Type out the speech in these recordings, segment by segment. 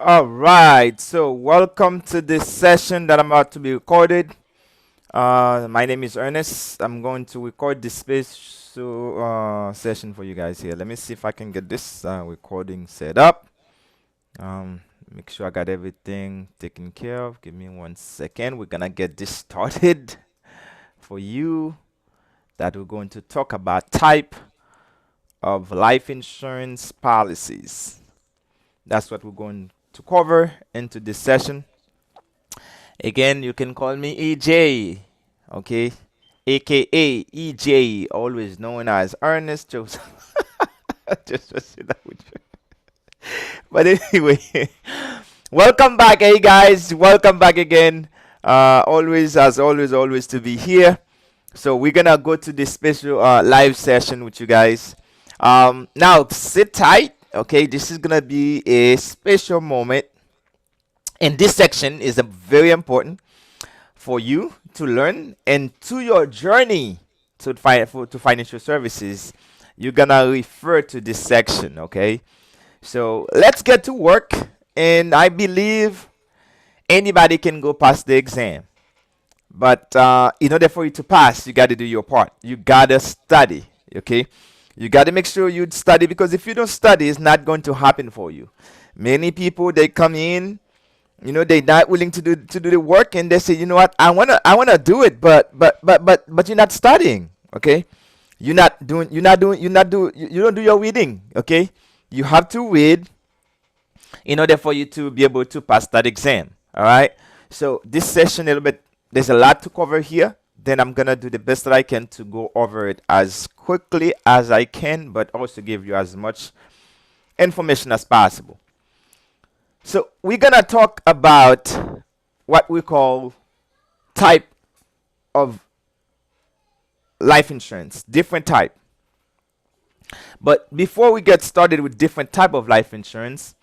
All right, so welcome to this session that I'm about to be recorded. My name is Ernest. I'm going to record this special session for you guys here. Let me see if I can get this recording set up. Make sure I got everything taken care of. Give me 1 second. We're gonna get this started for you. That we're going to talk about type of life insurance policies. That's what we're going to cover into this session. Again, you can call me EJ, okay? AKA EJ, always known as Ernest Joseph. Just to say that with you. But anyway, welcome back, hey guys. Welcome back again. Always, as always to be here. So we're gonna go to this special live session with you guys. Now sit tight, okay? This is gonna be a special moment, and this section is very important for you to learn and to your journey to financial services. You're gonna refer to this section, okay? So let's get to work, and I believe anybody can go pass the exam. But in order for you to pass, you got to do your part. You got to study, okay? You got to make sure you study, because if you don't study, it's not going to happen for you. Many people, they come in, they're not willing to do the work, and they say, you know what, I wanna do it, but you're not studying, okay? You don't do your reading, okay? You have to read in order for you to be able to pass that exam. All right. So this session, a little bit, there's a lot to cover here. Then I'm gonna do the best that I can to go over it as quickly as I can, but also give you as much information as possible. So we're gonna talk about what we call type of life insurance, different type. But before we get started with different type of life insurance,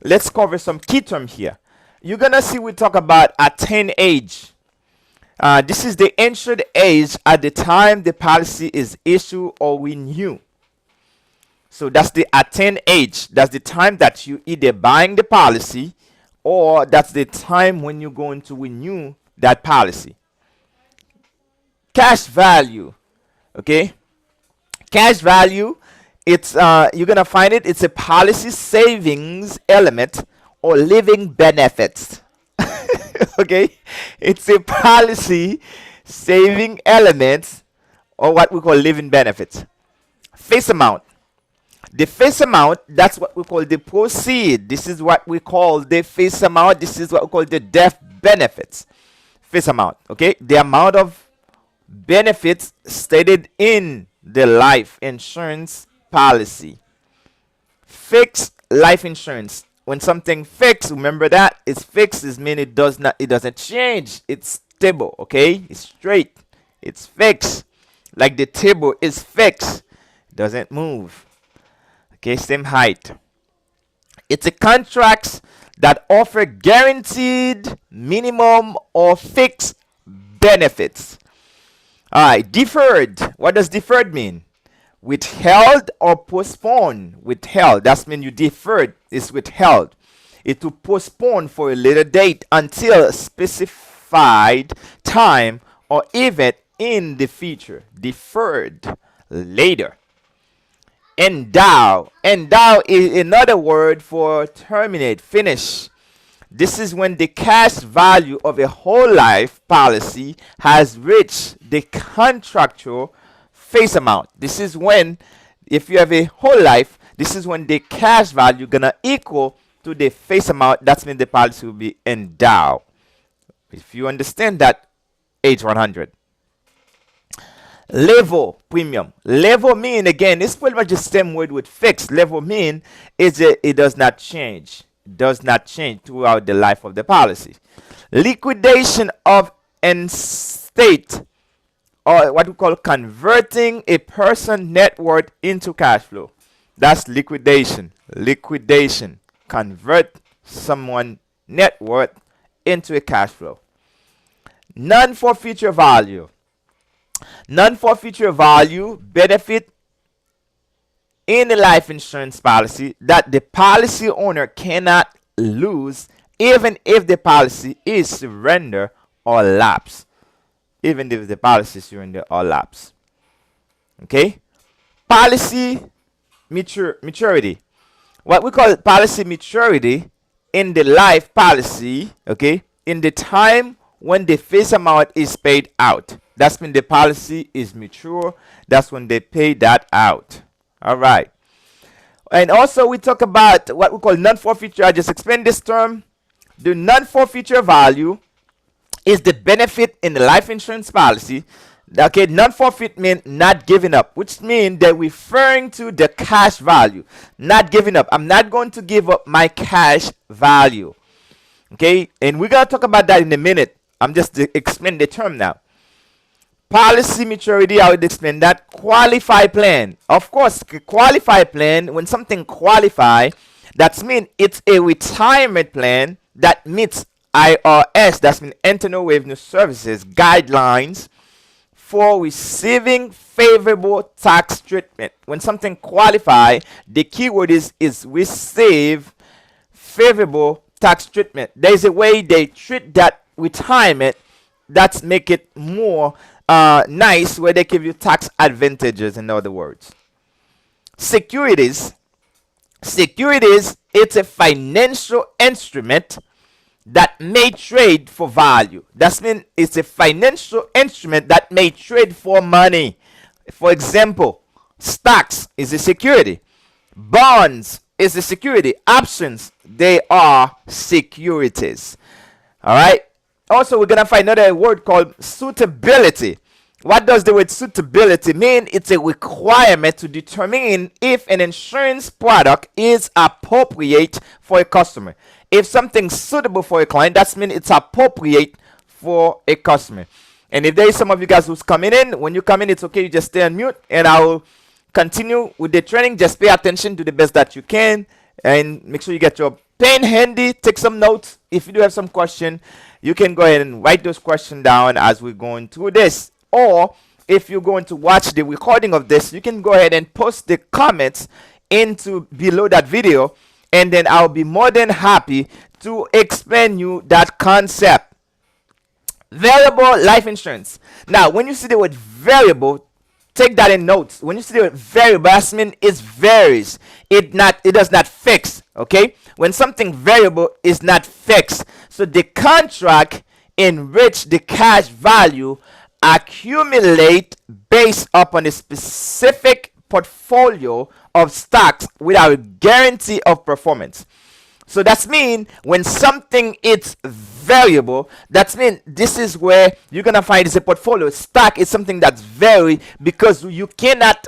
let's cover some key terms here. You're gonna see we talk about attained age. This is the insured age at the time the policy is issued or renewed. So that's the attained age. That's the time that you either buying the policy, or that's the time when you're going to renew that policy. Cash value, okay? Cash value, it's you're gonna find it. It's a policy savings element or living benefits. Okay, it's a policy saving element or what we call living benefits. Face amount. The face amount, that's what we call the proceed. This is what we call the face amount. This is what we call the death benefits. Face amount, okay? The amount of benefits stated in the life insurance policy. Fixed life insurance. When something fixed, remember that it's fixed is mean it doesn't change. It's stable, okay? It's straight. It's fixed. Like the table is fixed. It doesn't move. Okay, same height. It's a contracts that offer guaranteed minimum or fixed benefits. Alright, deferred. What does deferred mean? Withheld or postponed. Withheld, that's mean you deferred, is withheld. It will postpone for a later date until a specified time or event in the future. Deferred, later. Endow. Endow is another word for terminate, finish. This is when the cash value of a whole life policy has reached the contractual face amount. This is when, if you have a whole life, this is when the cash value gonna equal to the face amount. That's when the policy will be endowed. If you understand that, age 100. Level premium. Level mean, again, it's pretty much the same word with fixed. Level mean is it does not change. It does not change throughout the life of the policy. Liquidation of estate, or what we call converting a person net worth into cash flow. That's liquidation. Liquidation. Convert someone net worth into a cash flow. Non-forfeiture value. Non-forfeiture value benefit in a life insurance policy that the policy owner cannot lose even if the policy is surrender or lapse. Even if the policy is surrender or lapse. Okay? Policy maturity. What we call policy maturity in the life policy, okay, in the time when the face amount is paid out. That's when the policy is mature. That's when they pay that out. All right. And also we talk about what we call non-forfeiture. I just explained this term. The non-forfeiture value is the benefit in the life insurance policy. Okay, non-forfeit means not giving up, which means they're referring to the cash value. Not giving up. I'm not going to give up my cash value. Okay, and we're going to talk about that in a minute. I'm just explaining the term now. Policy maturity, I would explain that. Qualified plan. Of course, qualified plan, when something qualify, that means it's a retirement plan that meets IRS, that's mean Internal Revenue Services guidelines for receiving favorable tax treatment. When something qualify, the keyword is receive favorable tax treatment. There's a way they treat that retirement that make it more nice, where they give you tax advantages, in other words. Securities, it's a financial instrument that may trade for value. That means it's a financial instrument that may trade for money. For example, stocks is a security. Bonds is a security. Options, they are securities. All right. Also, we're going to find another word called suitability. What does the word suitability mean? It's a requirement to determine if an insurance product is appropriate for a customer. If something's suitable for a client, that means it's appropriate for a customer. And if there is some of you guys who's coming in, when you come in, it's okay, you just stay on mute, and I will continue with the training. Just pay attention, do the best that you can, and make sure you get your pen handy, take some notes. If you do have some question, you can go ahead and write those questions down as we're going through this. Or if you're going to watch the recording of this, you can go ahead and post the comments into below that video, and then I'll be more than happy to explain you that concept. Variable life insurance. Now, when you see the word variable, take that in notes. When you see the word variable, that means it varies. It does not fix. Okay? When something variable is not fixed, so the contract in which the cash value accumulate based upon a specific portfolio of stocks without a guarantee of performance. So that's mean when something is variable, that's mean this is where you're gonna find is a portfolio. Stock is something that's vary because you cannot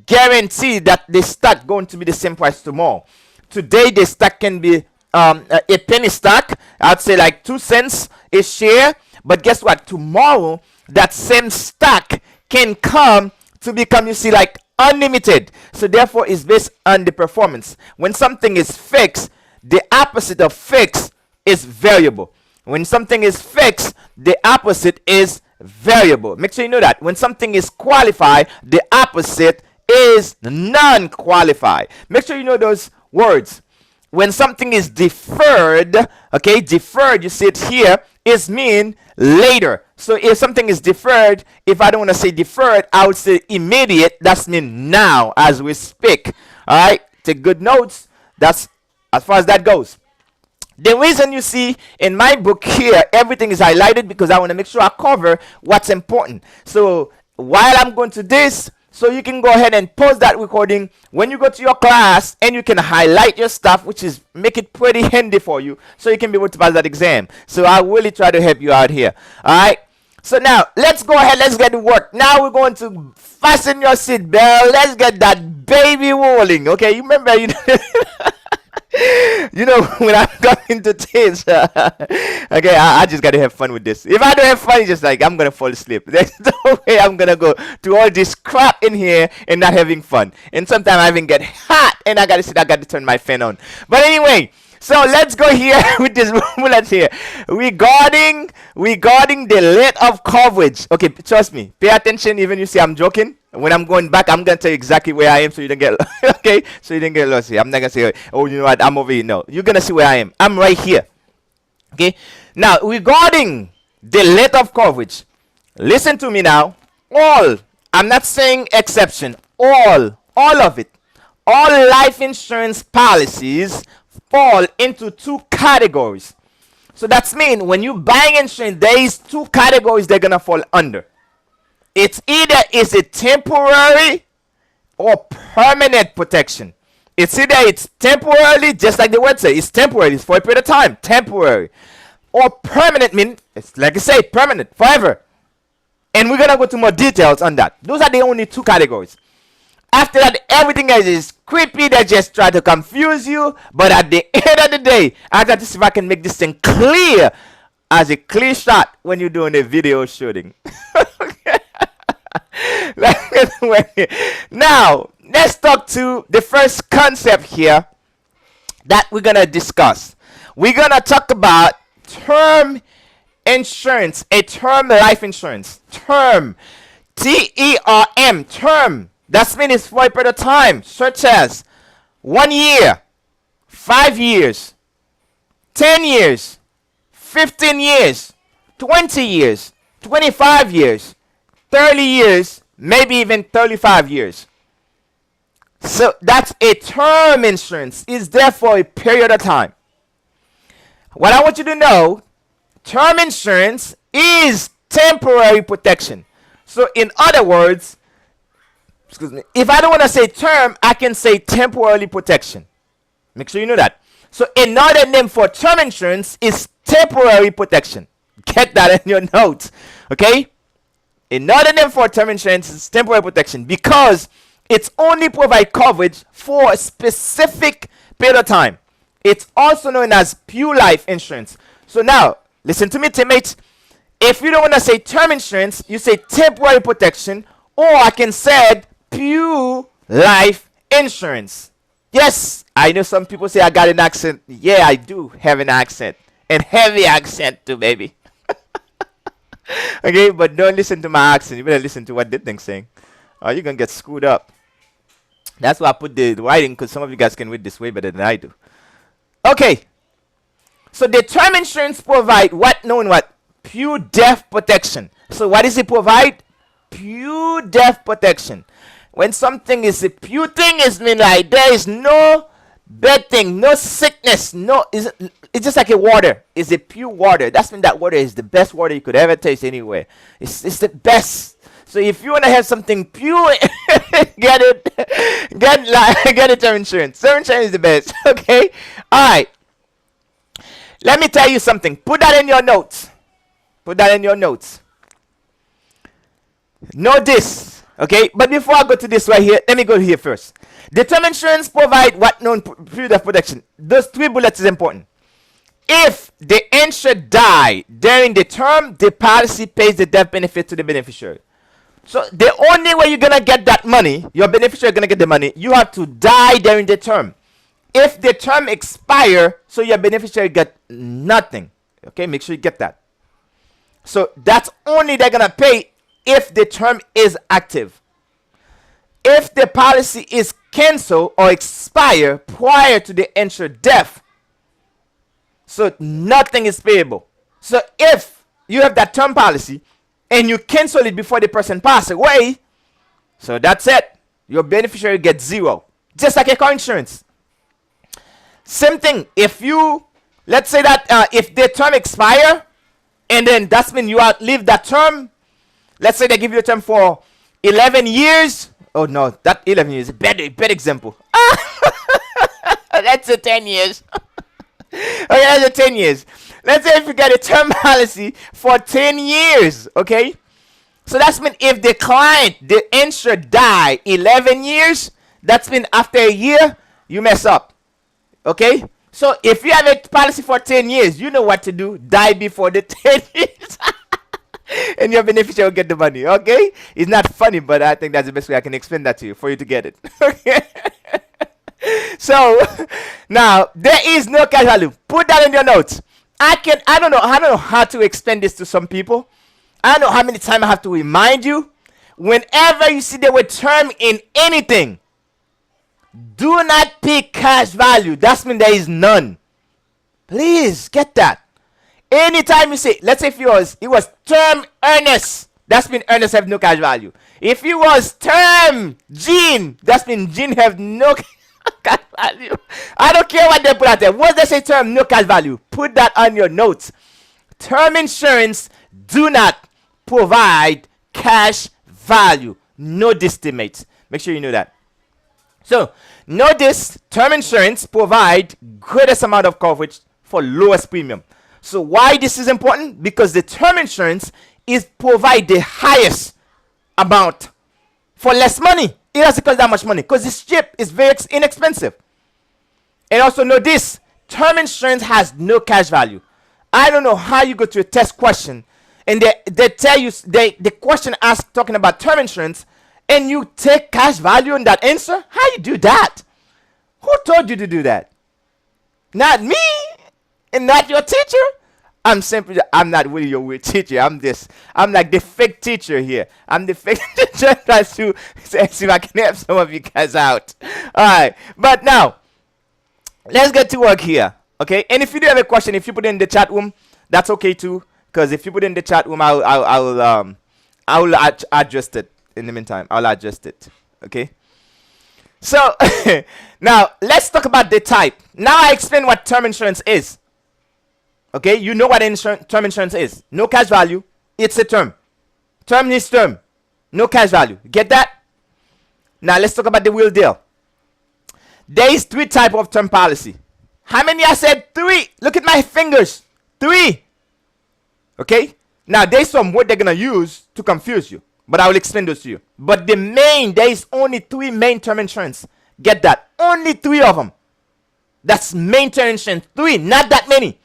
guarantee that the stock going to be the same price tomorrow. Today the stock can be a penny stock. I'd say like 2 cents a share. But guess what? Tomorrow that same stock can come to become, you see, like unlimited. So therefore it's based on the performance. When something is fixed, the opposite of fixed is variable. When something is fixed, the opposite is variable. Make sure you know that. When something is qualified, the opposite is non-qualified. Make sure you know those words. When something is deferred, okay, deferred, you see it here, is mean later. So if something is deferred, if I don't want to say deferred, I would say immediate. That's mean now as we speak. All right, take good notes. That's as far as that goes. The reason you see in my book here, everything is highlighted because I want to make sure I cover what's important. So while I'm going to this, so you can go ahead and pause that recording when you go to your class, and you can highlight your stuff, which is make it pretty handy for you, so you can be able to pass that exam. So I really try to help you out here. All right. So now let's go ahead. Let's get to work. Now we're going to fasten your seat belt. Let's get that baby rolling. Okay. You remember, you know, you know, when I'm coming to this, okay, I just gotta have fun with this. If I don't have fun, it's just like I'm gonna fall asleep. There's no way I'm gonna go to all this crap in here and not having fun. And sometimes I even get hot and I gotta turn my fan on. But anyway, so let's go here with this bullet here. Regarding the length of coverage. Okay, trust me, pay attention even you see I'm joking. When I'm going back, I'm gonna tell you exactly where I am, so you don't get okay. So you didn't get lost here. I'm not gonna say, oh, you know what, I'm over here. No, you're gonna see where I am. I'm right here. Okay. Now regarding the length of coverage, listen to me now. All, I'm not saying exception. All of it. All life insurance policies fall into two categories. So that's mean when you buying insurance, there is two categories they're gonna fall under. It's either is it temporary or permanent protection. It's either it's temporarily, just like the word says, it's temporary, it's for a period of time, temporary. Or permanent mean, it's like I say, permanent, forever. And we're gonna go to more details on that. Those are the only two categories. After that, everything else is creepy. They just try to confuse you. But at the end of the day, I got to see if I can make this thing clear as a clear shot when you're doing a video shooting. Now, let's talk to the first concept here that we're going to discuss. We're going to talk about term insurance, a term life insurance. Term. T-E-R-M. Term. That means it's for a period of time, such as 1 year, 5 years, 10 years, 15 years, 20 years, 25 years, 30 years, maybe even 35 years. So that's a term insurance. It's there for a period of time. What I want you to know, term insurance is temporary protection. So in other words, excuse me, if I don't want to say term, I can say temporary protection. Make sure you know that. So another name for term insurance is temporary protection. Get that in your notes. Okay? Another name for term insurance is temporary protection because it's only provide coverage for a specific period of time. It's also known as pure life insurance. So now, listen to me, teammates. If you don't want to say term insurance, you say temporary protection, or I can say pure life insurance. Yes, I know some people say I got an accent. Yeah, I do have an accent. And heavy accent too, baby. Okay, but don't listen to my accent. You better listen to what the thing's saying. Or you're going to get screwed up. That's why I put the writing, because some of you guys can read this way better than I do. Okay. So the term insurance provide what known what? Pure death protection. So what does it provide? Pure death protection. When something is a pure thing, it means like there is no bad thing, no sickness, it's just like a water. It's a pure water. That's mean that water is the best water you could ever taste anywhere. It's the best. So if you want to have something pure, get a term insurance. Term insurance is the best. Okay. All right. Let me tell you something. Put that in your notes. Put that in your notes. Know this. Okay, but before I go to this right here, let me go here first. The term insurance provide what known period of protection. Those three bullets is important. If the insured die during the term, the policy pays the death benefit to the beneficiary. So the only way you're gonna get that money, your beneficiary gonna get the money, you have to die during the term. If the term expire, so your beneficiary get nothing. Okay, make sure you get that. So that's only they're gonna pay if the term is active. If the policy is cancelled or expire prior to the insured death, so nothing is payable. So if you have that term policy and you cancel it before the person passes away, so that's it. Your beneficiary gets zero. Just like a car insurance. Same thing. If you, let's say that if the term expire, and then that's when you outlive that term. Let's say they give you a term for 11 years. Oh no, that 11 years is a bad example. That's a 10 years. Okay, that's a 10 years. Let's say if you get a term policy for 10 years, okay? So that's mean if the client, the insured die 11 years, that's mean after a year, you mess up. Okay? So if you have a policy for 10 years, you know what to do. Die before the 10 years. And your beneficiary will get the money. Okay? It's not funny, but I think that's the best way I can explain that to you for you to get it. Okay? So now there is no cash value. Put that in your notes. I don't know how to explain this to some people. I don't know how many times I have to remind you. Whenever you see the word term in anything, do not pick cash value. That means there is none. Please get that. Anytime you say, let's say if it was term earnest, that's mean earnest have no cash value. If it was term Gene, that's mean Gene have no cash value. I don't care what they put out there. Once they say term, no cash value, put that on your notes. Term insurance do not provide cash value. No estimates. Make sure you know that. So, notice term insurance provide greatest amount of coverage for lowest premium. So why this is important? Because the term insurance is provide the highest amount for less money. It doesn't cost that much money because it's cheap. It's very inexpensive. And also know this, term insurance has no cash value. I don't know how you go to a test question and they tell you, the question asks talking about term insurance and you take cash value on that answer? How you do that? Who told you to do that? Not me and not your teacher. I'm not really your weird teacher. I'm like the fake teacher here. I'm the fake teacher trying to see if I can help some of you guys out. Alright, but now let's get to work here. Okay, and if you do have a question, if you put it in the chat room, that's okay too. Because if you put it in the chat room, I will adjust it in the meantime. I'll adjust it. Okay. So now let's talk about the type. Now I explain what term insurance is. Okay, you know what term insurance is. No cash value. It's a term. Term is term. No cash value. Get that? Now let's talk about the real deal. There is 3 types of term policy. How many I said? 3. Look at my fingers. 3. Okay. Now there's some word they're gonna use to confuse you, but I will explain those to you. But there is only 3 main term insurance. Get that? Only 3 of them. That's main term insurance. 3, not that many.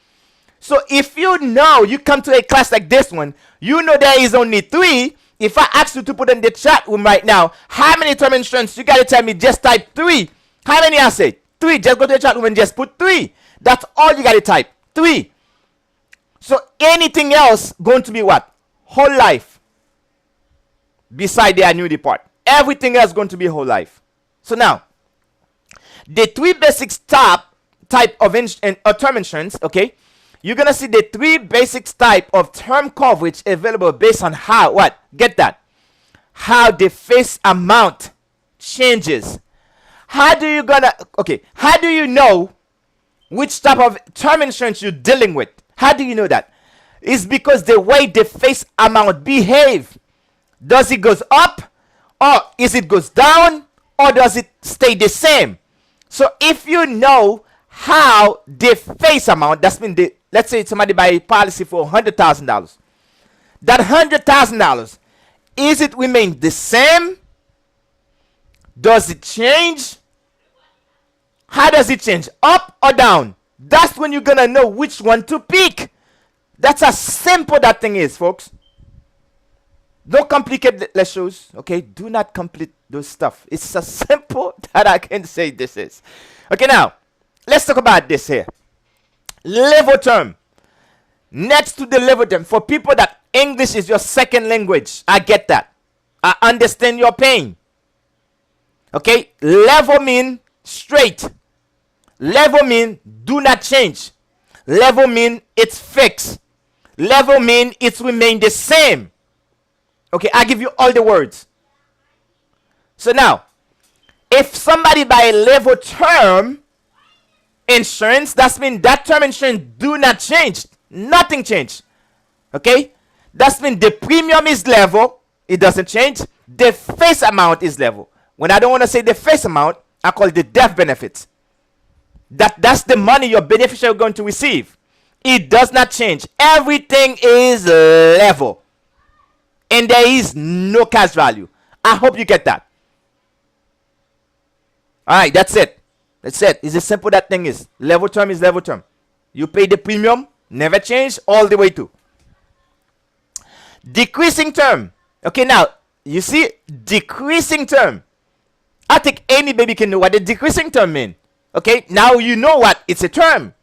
So if you know, you come to a class like this one, you know there is only 3. If I ask you to put in the chat room right now, how many term insurance, you gotta tell me, just type 3. How many I say? 3. Just go to the chat room and just put 3. That's all you gotta type. 3. So anything else going to be what? Whole life. Beside the annuity part. Everything else going to be whole life. So now, the 3 basic type of term insurance, okay? You're going to see the 3 basic type of term coverage available based on how, what? Get that. How the face amount changes. How do you know which type of term insurance you're dealing with? How do you know that? It's because the way the face amount behave. Does it goes up, or is it goes down, or does it stay the same? So if you know how the face amount, that's mean let's say somebody buy a policy for $100,000. That $100,000, is it remain the same? Does it change? How does it change? Up or down? That's when you're gonna know which one to pick. That's how simple that thing is, folks. Don't complicate the lessons, okay? Do not complete those stuff. It's so simple that I can say this is. Okay, now, let's talk about this here. Level term. Next to the level term, for people that English is your second language, I get that. I understand your pain. Okay, level mean straight. Level mean do not change. Level mean it's fixed. Level mean it's remain the same. Okay, I give you all the words. So now, if somebody buy a level term insurance, that means that term insurance do not change. Nothing change. Okay? That means the premium is level. It doesn't change. The face amount is level. When I don't want to say the face amount, I call it the death benefits. That's the money your beneficiary is going to receive. It does not change. Everything is level. And there is no cash value. I hope you get that. Alright, that's it. That's it. It's as simple that thing is. Level term is level term. You pay the premium, never change, all the way to. Decreasing term. Okay, now, you see, decreasing term. I think any baby can know what the decreasing term means. Okay, now you know what, it's a term.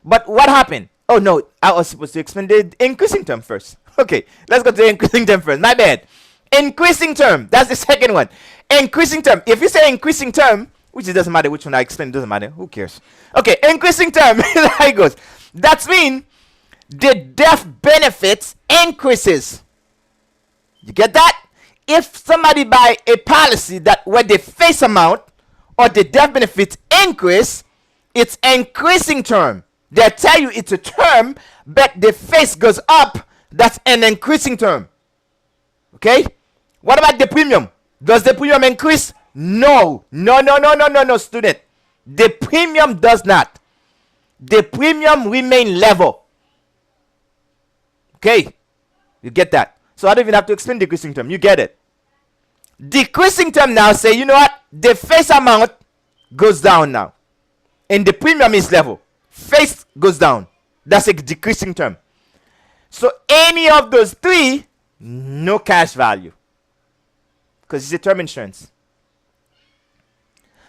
But what happened? Oh no, I was supposed to explain the increasing term first. Okay, let's go to the increasing term first. My bad. Increasing term. That's the second one. Increasing term. If you say increasing term, which it doesn't matter which one I explain, it doesn't matter. Who cares? Okay, increasing term. Here it goes. That means the death benefits increases. You get that? If somebody buy a policy that where the face amount or the death benefits increase, it's increasing term. They tell you it's a term, but the face goes up. That's an increasing term. Okay? What about the premium? Does the premium increase? No, student. The premium does not. The premium remain level. Okay? You get that? So I don't even have to explain decreasing term. You get it. Decreasing term now say, you know what? The face amount goes down now. And the premium is level. Face goes down. That's a decreasing term. So any of those three, no cash value. Because it's a term insurance.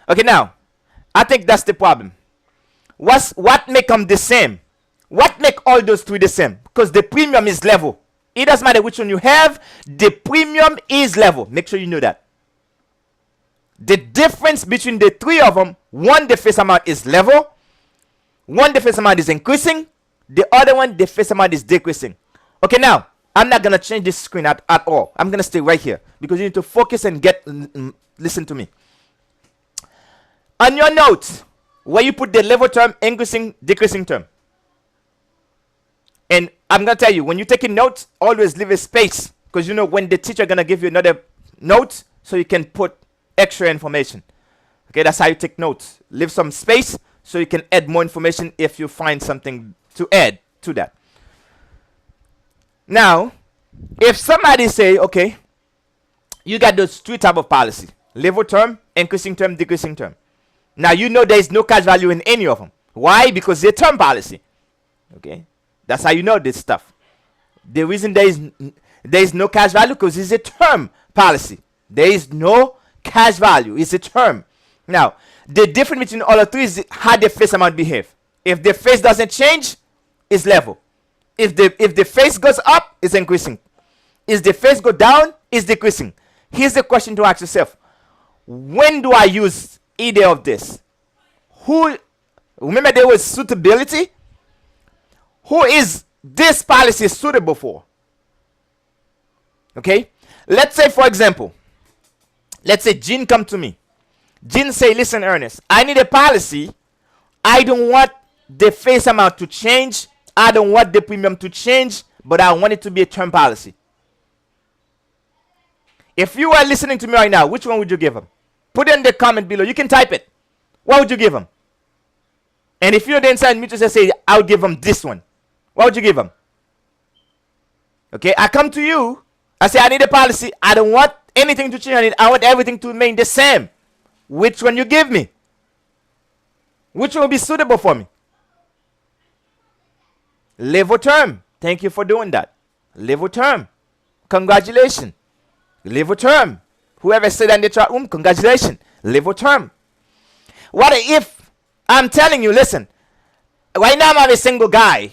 Okay, now, I think that's the problem. What make them the same? What make all those three the same? Because the premium is level. It doesn't matter which one you have, the premium is level. Make sure you know that. The difference between the three of them, one, the face amount is level, one, the face amount is increasing, the other one, the face amount is decreasing. Okay, now, I'm not going to change this screen at all. I'm going to stay right here because you need to focus and listen to me. On your notes, where you put the level term, increasing, decreasing term. And I'm going to tell you, when you're taking notes, always leave a space. Because you know when the teacher going to give you another note, so you can put extra information. Okay, that's how you take notes. Leave some space so you can add more information if you find something to add to that. Now, if somebody say, okay, you got those three type of policy. Level term, increasing term, decreasing term. Now, you know there is no cash value in any of them. Why? Because they're term policy. Okay. That's how you know this stuff. The reason there is no cash value because it's a term policy. There is no cash value. It's a term. Now, the difference between all of three is how the face amount behave. If the face doesn't change, it's level. If the face goes up, it's increasing. If the face go down, it's decreasing. Here's the question to ask yourself. When do I use either of this? Remember there was suitability? Who is this policy suitable for? Okay? Let's say, for example, let's say Jean come to me. Jean say, listen, Ernest, I need a policy. I don't want the face amount to change. I don't want the premium to change, but I want it to be a term policy. If you are listening to me right now, which one would you give him? Put it in the comment below. You can type it. What would you give him? And if you're the inside me to say, I would give him this one. What would you give him? Okay, I come to you. I say, I need a policy. I don't want anything to change on it. I want everything to remain the same. Which one you give me? Which one will be suitable for me? Level term. Thank you for doing that. Level term. Congratulations. Level term. Whoever said that in the chat room, congratulations. Level term. What if I'm telling you, listen, right now I'm a single guy.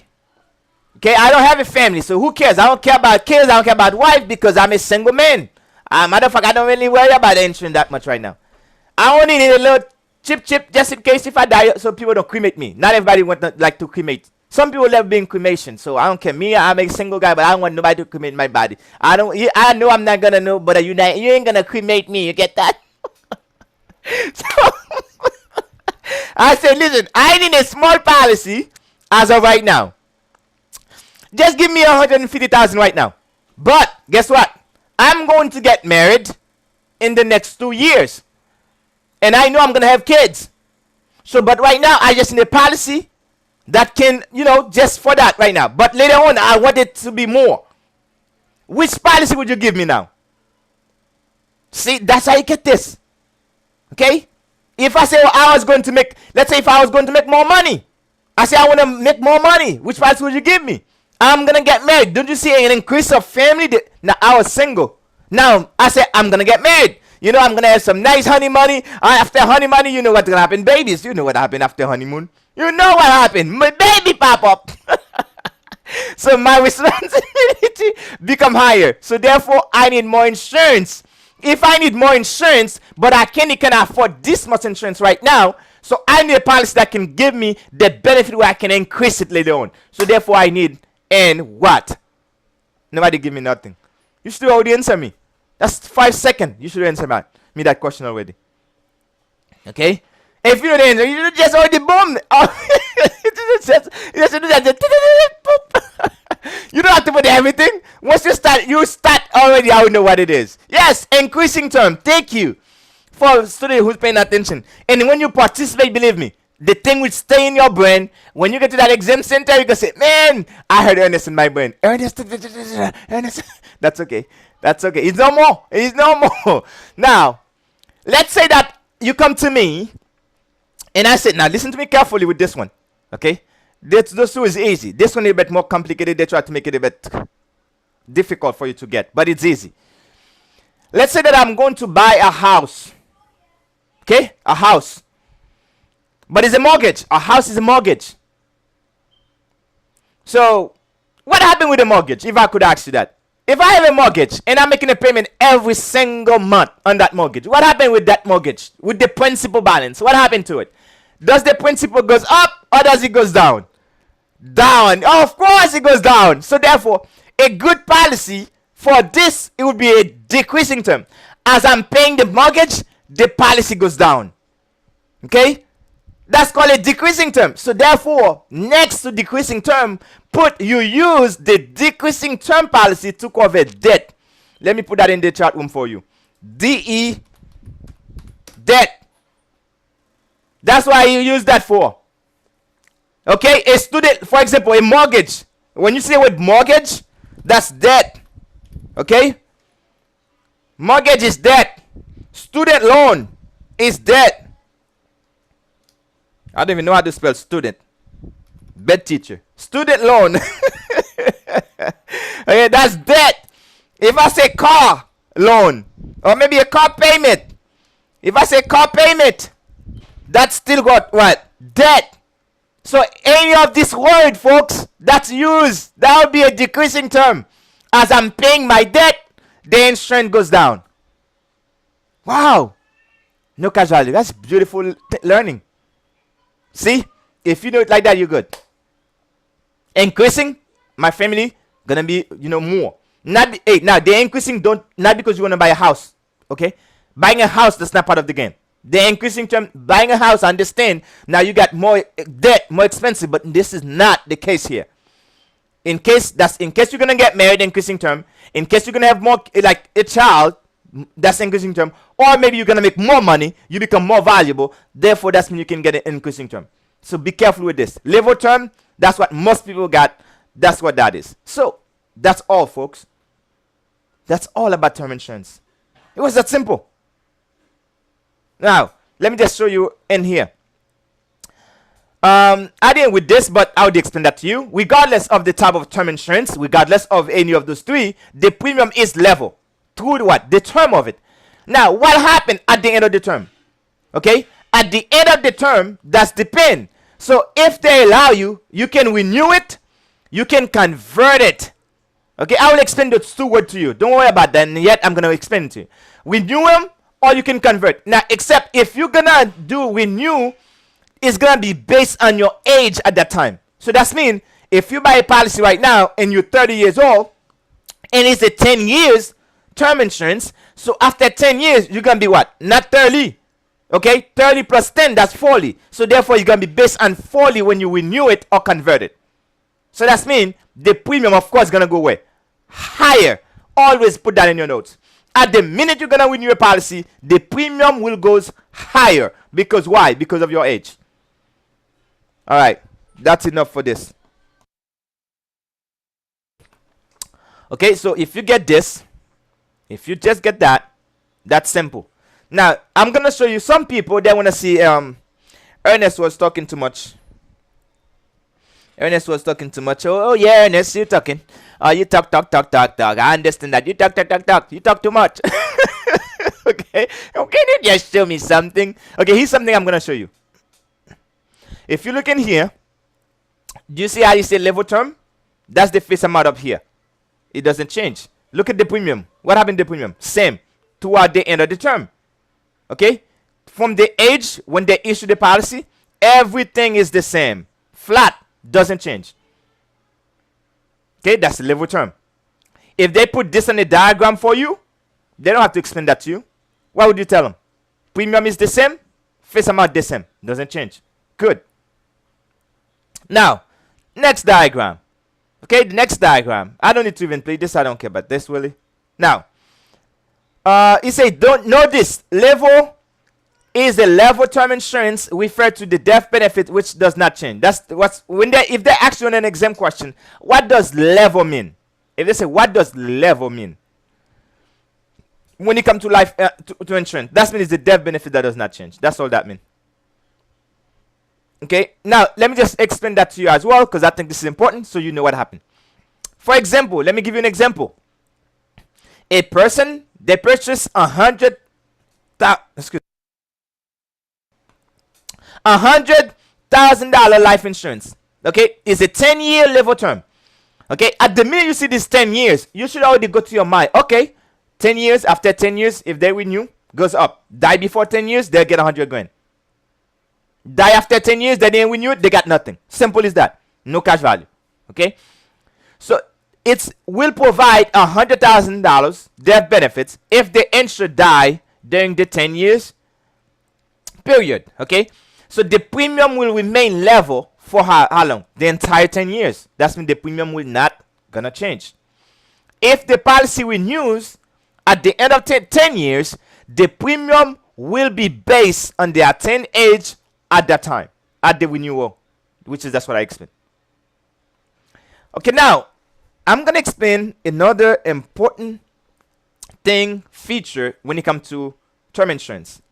Okay, I don't have a family, so who cares? I don't care about kids, I don't care about wife because I'm a single man. Matter of fact, I don't really worry about the insurance that much right now. I only need a little chip just in case if I die so people don't cremate me. Not everybody like to cremate. Some people love being cremation, so I don't care. Me, I'm a single guy, but I don't want nobody to cremate my body. I know I'm not gonna know, but you ain't gonna cremate me. You get that? So I said, listen, I need a small policy as of right now. Just give me 150,000 right now. But guess what? I'm going to get married in the next 2 years, and I know I'm gonna have kids. So, but right now I just need a policy that can, just for that right now. But later on, I want it to be more. Which policy would you give me now? See, that's how you get this. Okay? If I say, I was going to make, let's say if I was going to make more money. I say, I want to make more money. Which policy would you give me? I'm going to get married. Don't you see an increase of family? Now, I was single. Now, I say, I'm going to get married. I'm going to have some nice honey money. After honey money, you know what's going to happen. Babies, you know what happened after honeymoon. You know what happened. My baby pop up. So my responsibility become higher. So therefore, I need more insurance. If I need more insurance, but I can afford this much insurance right now, so I need a policy that can give me the benefit where I can increase it later on. So therefore, I need and what? Nobody give me nothing. You should already answer me. That's 5 seconds. You should answer me that question already. Okay? If you know the answer, you just already boom. You don't have to put everything. Once you start already. I would know what it is. Yes, increasing term. Thank you for student who's paying attention. And when you participate, believe me, the thing will stay in your brain. When you get to that exam center, you can say, "Man, I heard Ernest in my brain." Ernest. That's okay. That's okay. It's no more. It's no more. Now, let's say that you come to me and I said, now listen to me carefully with this one. Okay? Those two is easy. This one is a bit more complicated. They try to make it a bit difficult for you to get, but it's easy. Let's say that I'm going to buy a house. Okay? A house. But it's a mortgage. A house is a mortgage. So, what happened with the mortgage, if I could ask you that? If I have a mortgage and I'm making a payment every single month on that mortgage, what happened with that mortgage? With the principal balance, what happened to it? Does the principal goes up or does it goes down? Down. Oh, of course it goes down. So therefore, a good policy for this, it would be a decreasing term. As I'm paying the mortgage, the policy goes down. Okay? That's called a decreasing term. So therefore, next to decreasing term, you use the decreasing term policy to cover debt. Let me put that in the chat room for you. DE, debt. That's why you use that for. Okay, a student, for example, a mortgage. When you say with mortgage, that's debt. Okay? Mortgage is debt. Student loan is debt. I don't even know how to spell student. Bad teacher. Student loan. Okay, that's debt. If I say car loan, or maybe a car payment. If I say car payment, that's still got what? Debt. So any of this word, folks, that's used, that would be a decreasing term. As I'm paying my debt, the insurance goes down. Wow. No casualty. That's beautiful learning. See? If you do it like that, you're good. Increasing, my family gonna be, more. Now the increasing not because you wanna buy a house. Okay? Buying a house, that's not part of the game. The increasing term, buying a house, understand, now you got more debt, more expensive, but this is not the case here. In case you're gonna get married, increasing term. In case you're gonna have more, like a child, that's increasing term. Or maybe you're gonna make more money, you become more valuable. Therefore, that's when you can get an increasing term. So be careful with this. Level term, that's what most people got. That's what that is. So that's all, folks. That's all about term insurance. It was that simple. Now, let me just show you in here. I didn't with this, but I would explain that to you. Regardless of the type of term insurance, regardless of any of those three, the premium is level through what? The term of it. Now, what happened at the end of the term? Okay? At the end of the term, that's the pen. So if they allow you, you can renew it, you can convert it. Okay? I will explain those two words to you. Don't worry about that, and yet I'm going to explain it to you. Renew them, or you can convert. Now, except if you're going to do renew, it's going to be based on your age at that time. So that's mean if you buy a policy right now and you're 30 years old and it's a 10 years term insurance, so after 10 years, you're going to be what? Not 30. Okay? 30 plus 10, that's 40. So therefore, you're going to be based on 40 when you renew it or convert it. So that's mean the premium, of course, is going to go where? Higher. Always put that in your notes. At the minute you're going to renew a policy, the premium will go higher. Because why? Because of your age. All right. That's enough for this. Okay, so if you get this, if you just get that, that's simple. Now, I'm going to show you some people that want to see Ernest was talking too much. Ernest was talking too much. Oh yeah, Ernest, you talking. You talk. I understand that. You talk. You talk too much. Okay. Can you just show me something? Okay, here's something I'm going to show you. If you look in here, do you see how you say level term? That's the face amount up here. It doesn't change. Look at the premium. What happened to the premium? Same toward the end of the term. Okay? From the age when they issue the policy, everything is the same. Flat. Doesn't change. Okay? That's the level term. If they put this on the diagram for you, they don't have to explain that to you. What would you tell them? Premium is the same. Face amount the same. Doesn't change. Good. Now, next diagram. Okay, the next diagram. I don't need to even play this. I don't care about this really. Now, it says, don't know this. Level is a level term insurance referred to the death benefit which does not change. That's what's when they if they ask you on an exam question, what does level mean? If they say what does level mean? When it comes to life to insurance, that means the death benefit that does not change. That's all that means. Okay, now let me just explain that to you as well because I think this is important so you know what happened. For example, let me give you an example. A person, they purchase $100,000 life insurance. Okay, it's a 10-year level term. Okay, at the minute you see this 10 years, you should already go to your mind. Okay, 10 years, after 10 years, if they renew, goes up. Die before 10 years, they'll get 100 grand. Die after 10 years, they didn't renew it, they got nothing. Simple as that. No cash value. Okay? So, it will provide $100,000 death benefits if the insured die during the 10 years period. Okay? So, the premium will remain level for how long? The entire 10 years. That means the premium will not gonna change. If the policy renews at the end of 10 years, the premium will be based on their 10 age at that time, at the renewal, which is that's what I explained. Okay, now I'm gonna explain another important feature when it comes to term insurance.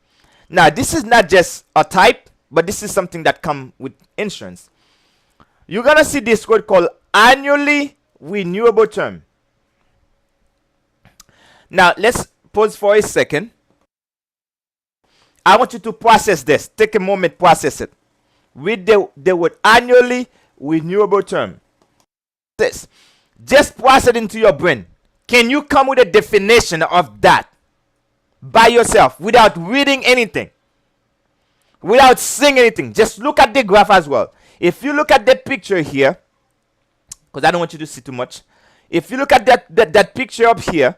Now, this is not just a type, but this is something that comes with insurance. You're gonna see this word called annually renewable term. Now, let's pause for a second. I want you to process this. Take a moment, process it. Read the word annually renewable term. This. Just process it into your brain. Can you come with a definition of that by yourself without reading anything? Without seeing anything? Just look at the graph as well. If you look at the picture here, because I don't want you to see too much. If you look at that picture up here,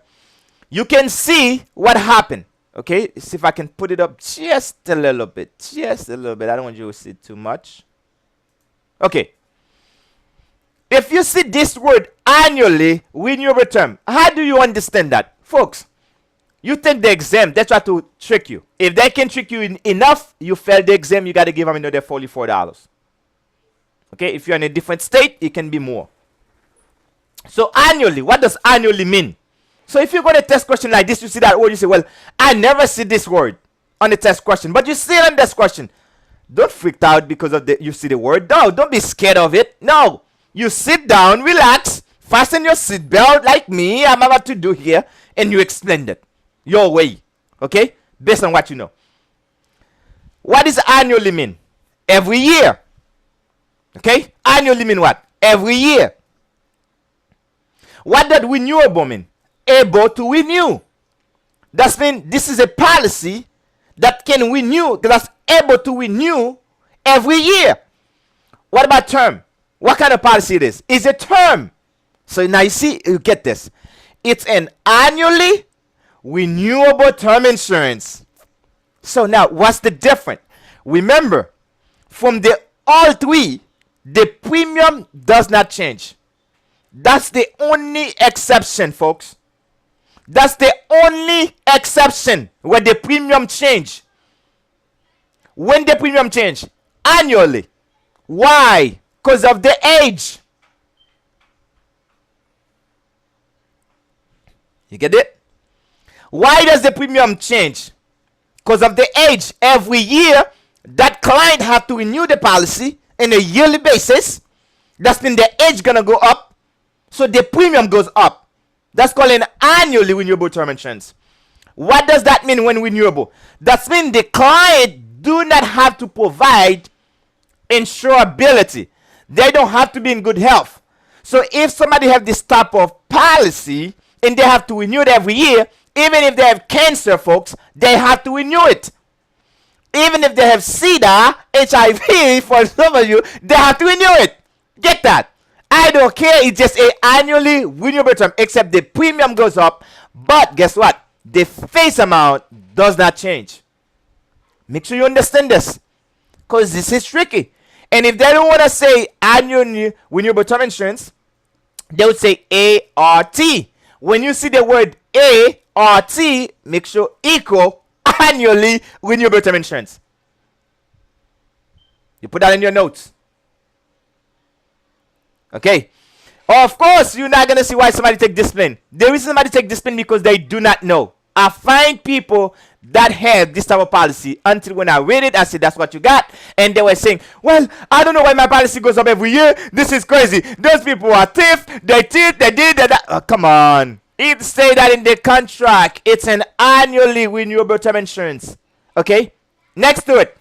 you can see what happened. Okay, see if I can put it up just a little bit. Just a little bit. I don't want you to see too much. Okay. If you see this word annually renewable term, how do you understand that? Folks, you take the exam, they try to trick you. If they can trick you enough, you fail the exam, you got to give them another $44. Okay, if you're in a different state, it can be more. So annually, what does annually mean? So if you got a test question like this, you see that word, you say, well, I never see this word on the test question. But you see it on this question. Don't freak out because of you see the word. No, don't be scared of it. No. You sit down, relax, fasten your seatbelt like me, I'm about to do here, and you explain it your way. Okay? Based on what you know. What does annually mean? Every year. Okay? Annually mean what? Every year. What does renewable mean? Able to renew. That means this is a policy that can renew, that's able to renew every year. What about term? What kind of policy it is? It's a term. So now you see, you get this. It's an annually renewable term insurance. So now what's the difference? Remember, from the all three, the premium does not change. That's the only exception, folks. That's the only exception where the premium change. When the premium change? Annually. Why? Because of the age. You get it? Why does the premium change? Because of the age. Every year, that client have to renew the policy on a yearly basis. That's mean the age gonna go up. So the premium goes up. That's called an annually renewable term insurance. What does that mean when renewable? That means the client do not have to provide insurability. They don't have to be in good health. So if somebody have this type of policy and they have to renew it every year, even if they have cancer, folks, they have to renew it. Even if they have SIDA, HIV, for some of you, they have to renew it. Get that? I don't care. It's just a annually renewable term, except the premium goes up. But guess what? The face amount does not change. Make sure you understand this, because this is tricky. And if they don't want to say annual renewable term insurance, they would say ART. When you see the word ART, make sure equal annually renewable term insurance. You put that in your notes. Okay. Of course, you're not going to see why somebody take discipline. The reason somebody take discipline because they do not know. I find people that have this type of policy until when I read it, I said, that's what you got. And they were saying, well, I don't know why my policy goes up every year. This is crazy. Those people are thief. They did that. Oh, come on. It say that in the contract. It's an annually renewable term insurance. Okay. Next to it.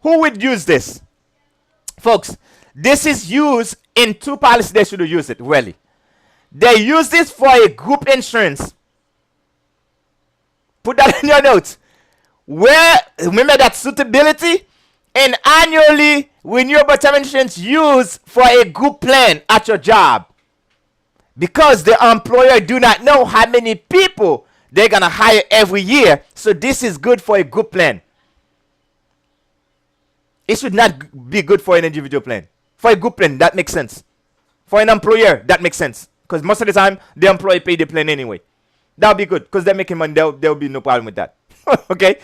Who would use this? Folks, this is used in two policies. They should use it, really. They use this for a group insurance. Put that in your notes. Where, remember that suitability and annually renewable term insurance used for a group plan at your job. Because the employer do not know how many people they're going to hire every year. So this is good for a group plan. It should not be good for an individual plan. For a group plan, that makes sense. For an employer, that makes sense. Because most of the time, the employee pay the plan anyway. That'll be good because they're making money. There'll be no problem with that. Okay.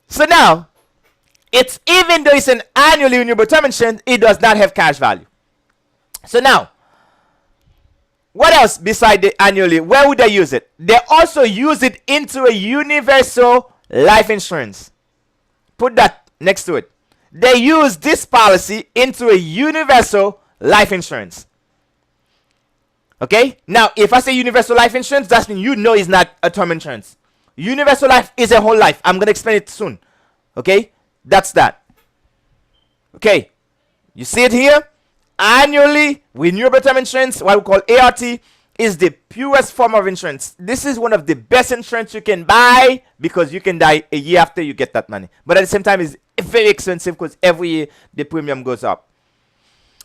So now, it's even though it's an annually renewable term insurance, it does not have cash value. So now, what else beside the annually? Where would they use it? They also use it into a universal life insurance. Put that next to it. They use this policy into a universal life insurance. Okay? Now, if I say universal life insurance, that means you know it's not a term insurance. Universal life is a whole life. I'm going to explain it soon. Okay? That's that. Okay. You see it here? Annually renewable term insurance, what we call ART, is the purest form of insurance. This is one of the best insurance you can buy because you can die a year after you get that money. But at the same time, it's very expensive because every year the premium goes up.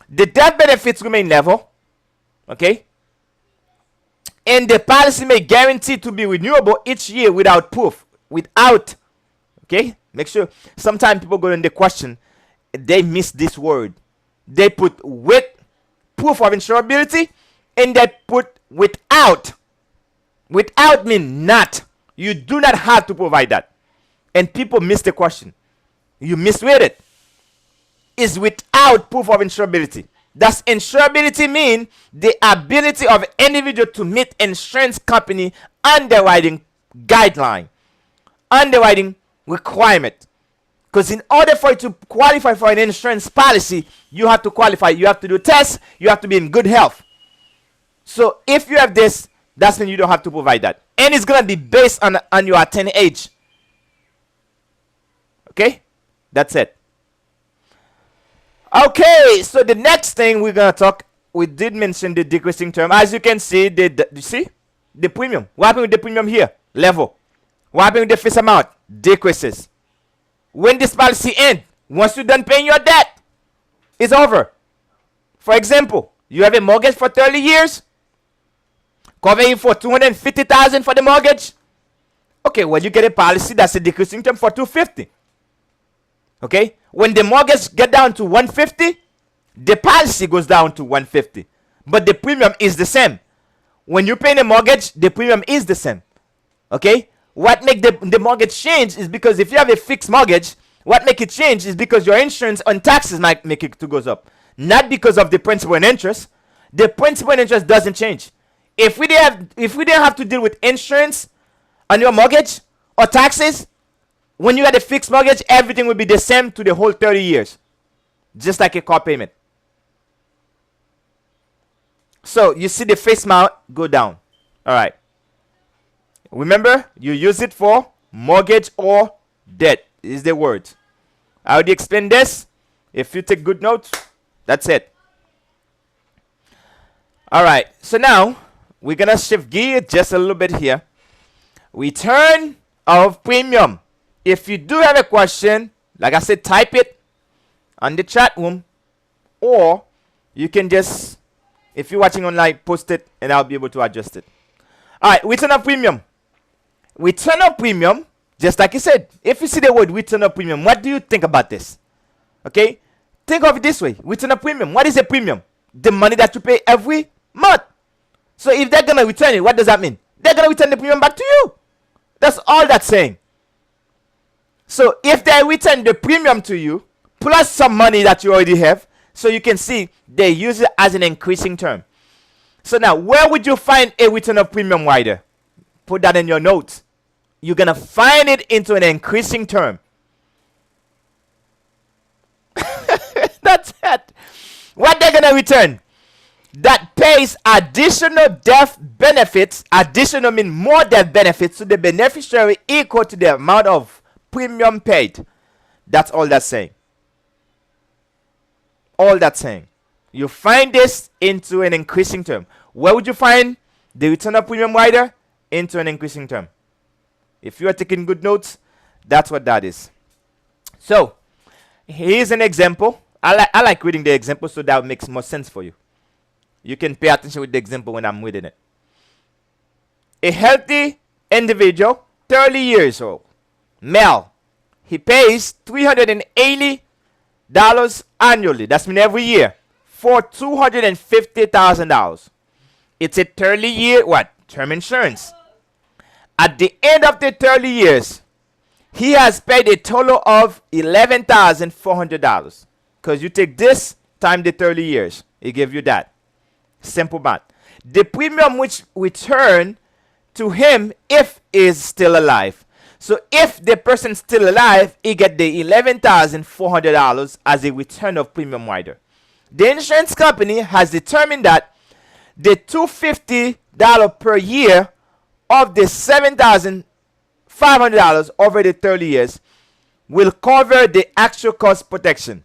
The death benefits remain level. Okay? And the policy may guarantee to be renewable each year without proof. Without. Okay? Make sure. Sometimes people go in the question, they miss this word. They put with proof of insurability and they put without. Without means not. You do not have to provide that. And people miss the question. You misread it. It's without proof of insurability. Does insurability mean the ability of an individual to meet insurance company underwriting guideline, underwriting requirement? Because in order for you to qualify for an insurance policy, you have to qualify. You have to do tests. You have to be in good health. So if you have this, that's when you don't have to provide that. And it's going to be based on your attained age. Okay? That's it. Okay, so the next thing we're going to talk, we did mention the decreasing term. As you can see, you see the premium. What happened with the premium here? Level. What happened with the face amount? Decreases. When this policy ends, once you're done paying your debt, it's over. For example, you have a mortgage for 30 years, covering you for $250,000 for the mortgage. Okay, well, you get a policy that's a decreasing term for $250,000. Okay, when the mortgage get down to $150,000, the policy goes down to $150,000, but the premium is the same. When you pay the mortgage, the premium is the same. Okay. What make the mortgage change is because if you have a fixed mortgage, what make it change is because your insurance on taxes might make it to goes up. Not because of the principal and interest. The principal and interest doesn't change. If we didn't have to deal with insurance on your mortgage or taxes, when you had a fixed mortgage, everything would be the same to the whole 30 years. Just like a car payment. So you see the face amount go down. All right. Remember, you use it for mortgage or debt is the word. How do you explain this? If you take good notes, that's it. All right, so now we're gonna shift gear just a little bit here. Return of premium. If you do have a question, like I said, type it on the chat room, or you can just, if you're watching online, post it and I'll be able to adjust it. All right, return of premium. Return of premium, just like you said, if you see the word return of premium, what do you think about this? Okay, think of it this way. Return of premium. What is a premium? The money that you pay every month. So if they're gonna return it, what does that mean? They're gonna return the premium back to you. That's all that's saying. So if they return the premium to you plus some money that you already have, so you can see they use it as an increasing term. So now, where would you find a return of premium rider? Put that in your notes. You're gonna find it into an increasing term. That's it. What they're gonna return? That pays additional death benefits. Additional mean more death benefits to the beneficiary equal to the amount of premium paid. That's all that's saying. All that's saying. You find this into an increasing term. Where would you find the return of premium rider? Into an increasing term. If you are taking good notes, that's what that is. So, here's an example. I like reading the example so that makes more sense for you. You can pay attention with the example when I'm reading it. A healthy individual, 30 years old, male. He pays $380 annually. That's mean every year for $250,000. It's a 30-year what? Term insurance. At the end of the 30 years, he has paid a total of $11,400. Because you take this times the 30 years, it gives you that. Simple math. The premium which return to him if is still alive. So if the person's still alive, he get the $11,400 as a return of premium rider. The insurance company has determined that the $250 per year of the $7,500 over the 30 years will cover the actual cost protection.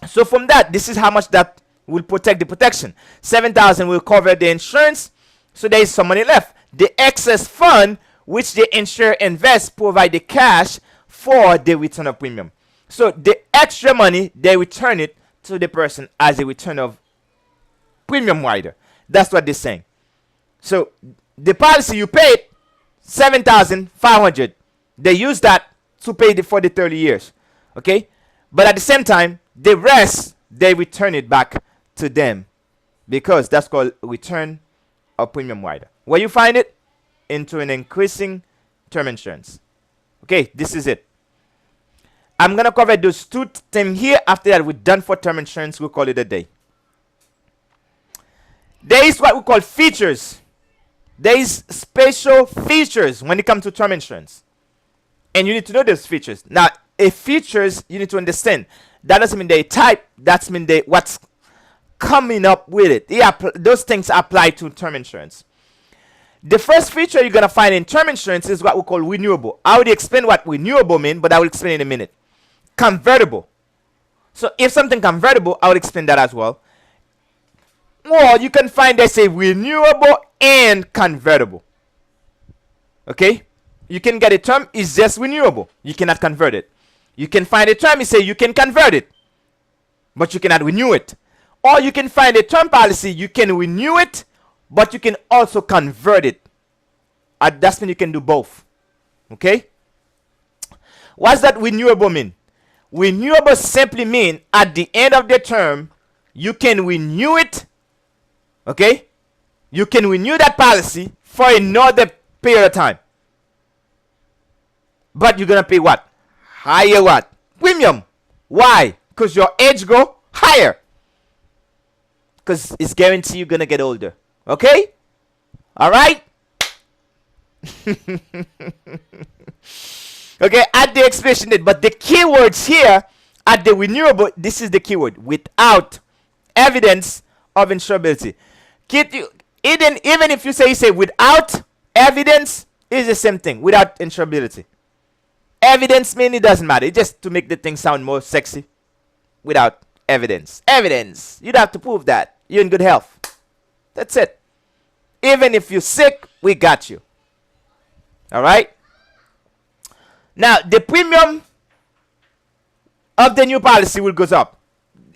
So from that, this is how much that will protect the protection. $7,000 will cover the insurance, so there is some money left. The excess fund which the insurer invests provide the cash for the return of premium. So the extra money, they return it to the person as a return of premium rider. That's what they're saying. So the policy you paid $7,500. They use that to pay for the 30 years. Okay? But at the same time, the rest, they return it back to them because that's called return of premium rider. Where you find it? Into an increasing term insurance. Okay, this is it. I'm going to cover those two things here. After that, we're done for term insurance. We'll call it a day. There is what we call features. There is special features when it comes to term insurance. And you need to know those features. Now, features, you need to understand. That doesn't mean they type. That's mean they what's coming up with it. Those things apply to term insurance. The first feature you're going to find in term insurance is what we call renewable. I will explain what renewable means, but I will explain in a minute. Convertible. So if something convertible, I will explain that as well. Or you can find they say renewable and convertible. Okay? You can get a term, it's just renewable. You cannot convert it. You can find a term, you say you can convert it, but you cannot renew it. Or you can find a term policy, you can renew it, but you can also convert it. That's when you can do both. Okay? What's that renewable mean? Renewable simply mean at the end of the term, you can renew it. Okay? You can renew that policy for another period of time. But you're going to pay what? Higher what? Premium. Why? Because your age go higher. Because it's guaranteed you're going to get older. Okay? All right? Okay, add the expression date. But the keywords here at the renewable, this is the keyword. Without evidence of insurability. Even if you say without evidence, is the same thing. Without insurability. Evidence means it doesn't matter. It's just to make the thing sound more sexy. Without evidence. Evidence. You'd have to prove that. You're in good health. That's it. Even if you're sick, we got you. All right. Now, the premium of the new policy will goes up.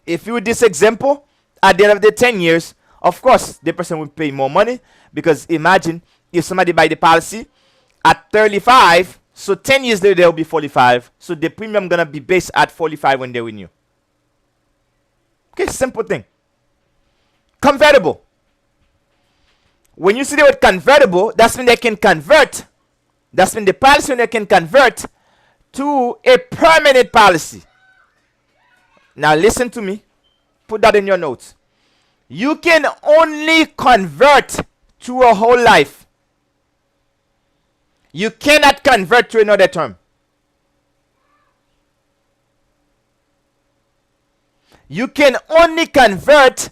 If you this example, at the end of the 10 years, of course, the person will pay more money, because imagine if somebody buy the policy at 35, so 10 years later they'll be 45. So the premium gonna be based at 45 when they renew. Okay, simple thing. Convertible. When you see the word convertible, that's when they can convert. That's when the policy when they can convert to a permanent policy. Now listen to me. Put that in your notes. You can only convert to a whole life. You cannot convert to another term. You can only convert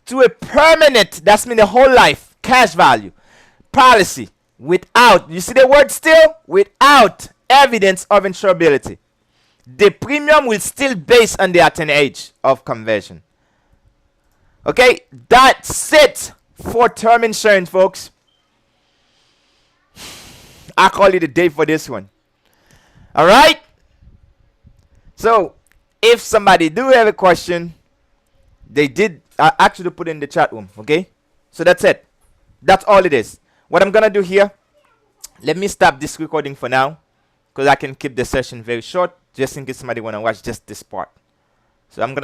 to a permanent, that's mean the whole life, cash value, policy, without, you see the word still? Without evidence of insurability. The premium will still base on the attained age of conversion. Okay, that's it for term insurance, folks. I call it a day for this one. All right. So, if somebody do have a question, they did actually put in the chat room. Okay. So that's it. That's all it is. What I'm gonna do here. Let me stop this recording for now, because I can keep the session very short, just in case somebody wanna watch just this part. So I'm gonna